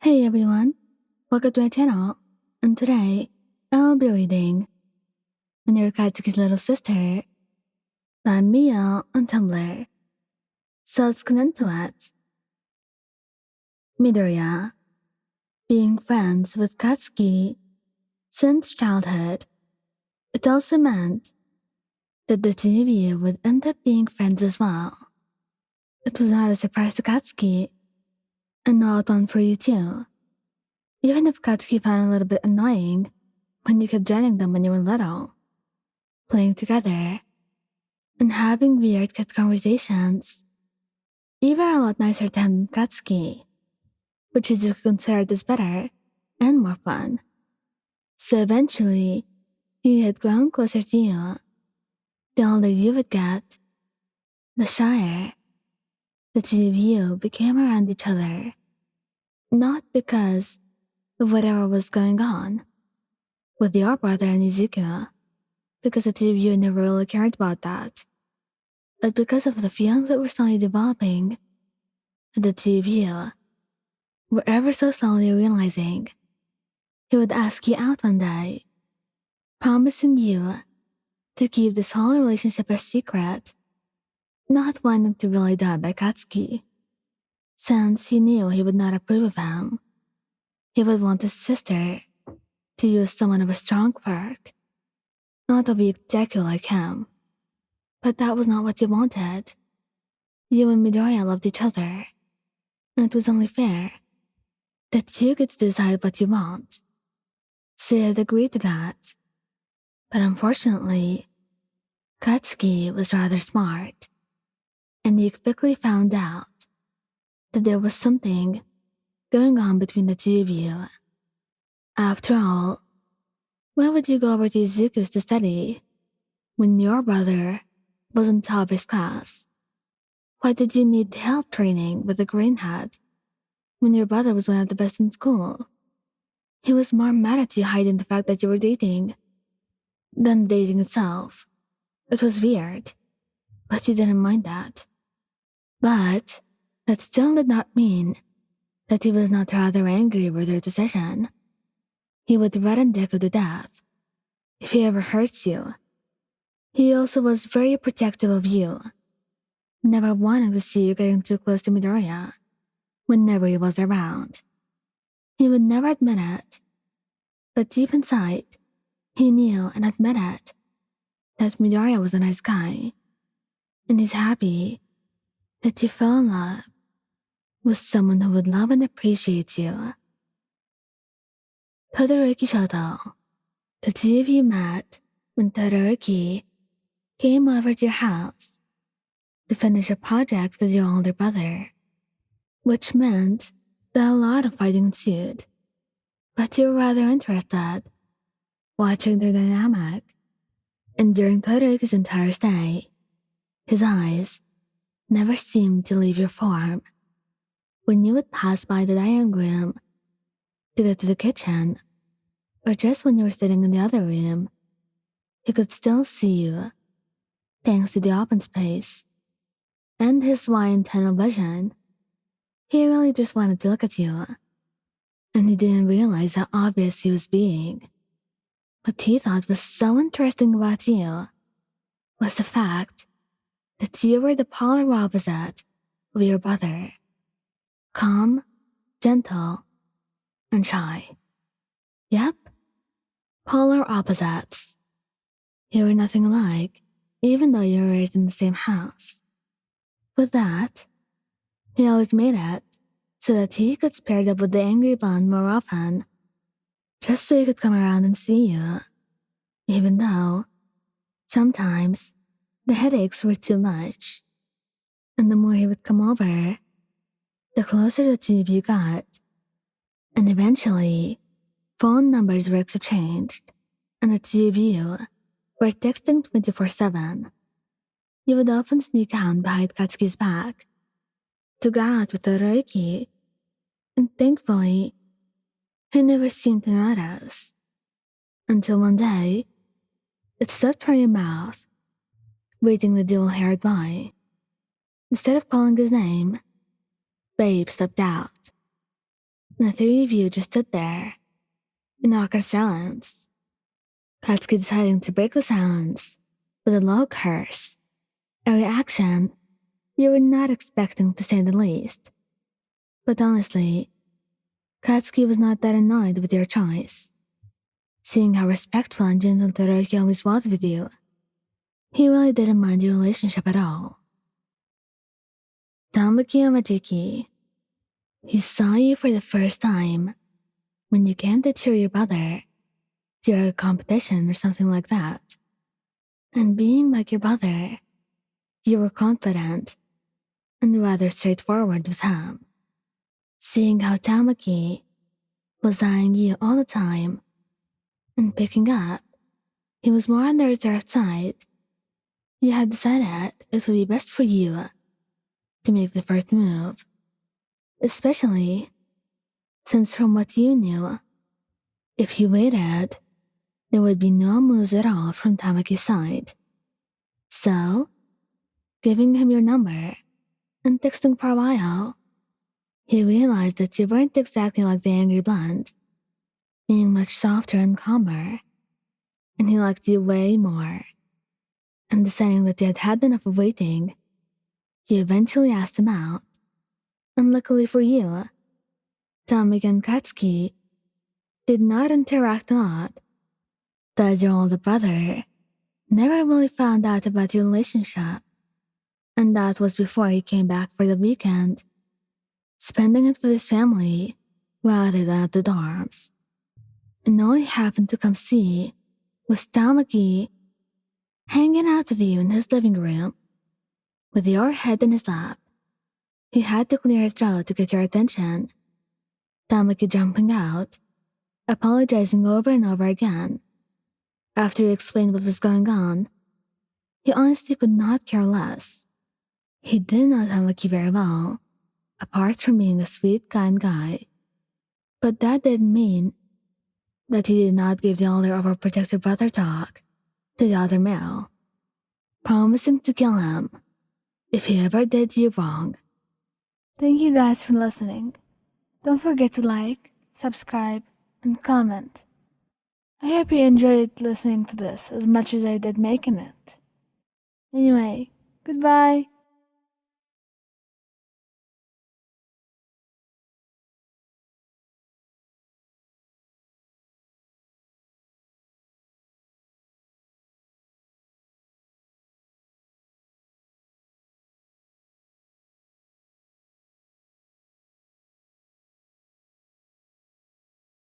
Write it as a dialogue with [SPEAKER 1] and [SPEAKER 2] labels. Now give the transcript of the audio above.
[SPEAKER 1] Hey everyone, welcome to my channel, and today I'll be reading When Your Katsuki's Little Sister by Mia on Tumblr. So let's get into it. Midoriya. Being friends with Katsuki since childhood, it also meant that the two of you would end up being friends as well. It was not a surprise to Katsuki, and not one for you too. Even if Katsuki found it a little bit annoying when you kept joining them when you were little, playing together, and having weird cat conversations. You were a lot nicer to him than Katsuki, which Izuku considered as better and more fun. So eventually, he had grown closer to you. The older you would get, the shyer the two of you became around each other. Not because of whatever was going on with your brother and Izuku, because the two of you never really cared about that, but because of the feelings that were slowly developing, the two of you were ever so slowly realizing he would ask you out one day, promising you to keep this whole relationship a secret, not wanting to really die by Katsuki, since he knew he would not approve of him. He would want his sister to use someone of a strong quirk, not a weak deku like him. But that was not what you wanted. You and Midoriya loved each other, and it was only fair that you get to decide what you want. So he had agreed to that. But unfortunately, Katsuki was rather smart, and he quickly found out that there was something going on between the two of you. After all, why would you go over to Izuku's to study when your brother was in top of his class? Why did you need help training with the green hat when your brother was one of the best in school? He was more mad at you hiding the fact that you were dating than dating itself. It was weird, but you didn't mind that. But that still did not mean that he was not rather angry with your decision. He would threaten Deku to death if he ever hurts you. He also was very protective of you, never wanting to see you getting too close to Midoriya whenever he was around. He would never admit it, but deep inside, he knew and admitted that Midoriya was a nice guy, and he's happy that you fell in love with someone who would love and appreciate you. Todoroki Shouto. The two of you met when Todoroki came over to your house to finish a project with your older brother, which meant that a lot of fighting ensued, but you were rather interested watching their dynamic. And during Todoroki's entire stay, his eyes never seemed to leave your form. When you would pass by the dining room to get to the kitchen, or just when you were sitting in the other room, he could still see you, thanks to the open space and his wide tunnel vision. He really just wanted to look at you, and he didn't realize how obvious he was being. What he thought was so interesting about you was the fact that you were the polar opposite of your brother. Calm, gentle, and shy. Yep, polar opposites. You were nothing alike, even though you were raised in the same house. With that, he always made it so that he could pair up with the angry blonde more often, just so he could come around and see you, even though sometimes the headaches were too much. And the more he would come over, the closer the two of you got. And eventually, phone numbers were exchanged, and the two of you were texting 24/7. You would often sneak out behind Katsuki's back to go out with Todoroki, and thankfully, he never seemed to notice. Until one day, it slipped from your mouth, greeting the dual-haired boy. Instead of calling his name, Babe stepped out. The three of you just stood there, in awkward silence. Katsuki deciding to break the silence with a low curse, a reaction you were not expecting to say the least. But honestly, Katsuki was not that annoyed with your choice. Seeing how respectful and gentle Todoroki always was with you, he really didn't mind your relationship at all. Tamaki Amajiki, he saw you for the first time when you came to cheer your brother during a competition or something like that. And being like your brother, you were confident and rather straightforward with him. Seeing how Tamaki was eyeing you all the time and picking up, he was more on the reserved side. You had decided it would be best for you to make the first move, especially since from what you knew, if you waited, there would be no moves at all from Tamaki's side. So, giving him your number and texting for a while, he realized that you weren't exactly like the angry blonde, being much softer and calmer, and he liked you way more. And deciding that you had had enough of waiting, you eventually asked him out. And luckily for you, Tamaki and Katsuki did not interact a lot, thus your older brother never really found out about your relationship, and that was before he came back for the weekend, spending it with his family rather than at the dorms. And all he happened to come see was Tamaki hanging out with you in his living room, with your head in his lap. He had to clear his throat to get your attention. Tamaki jumping out, apologizing over and over again. After he explained what was going on, he honestly could not care less. He didn't know Tamaki very well, apart from being a sweet, kind guy. But that didn't mean that he did not give the older overprotective brother talk to the other male, promising to kill him if he ever did you wrong.
[SPEAKER 2] Thank you guys for listening. Don't forget to like, subscribe, and comment. I hope you enjoyed listening to this as much as I did making it. Anyway, goodbye.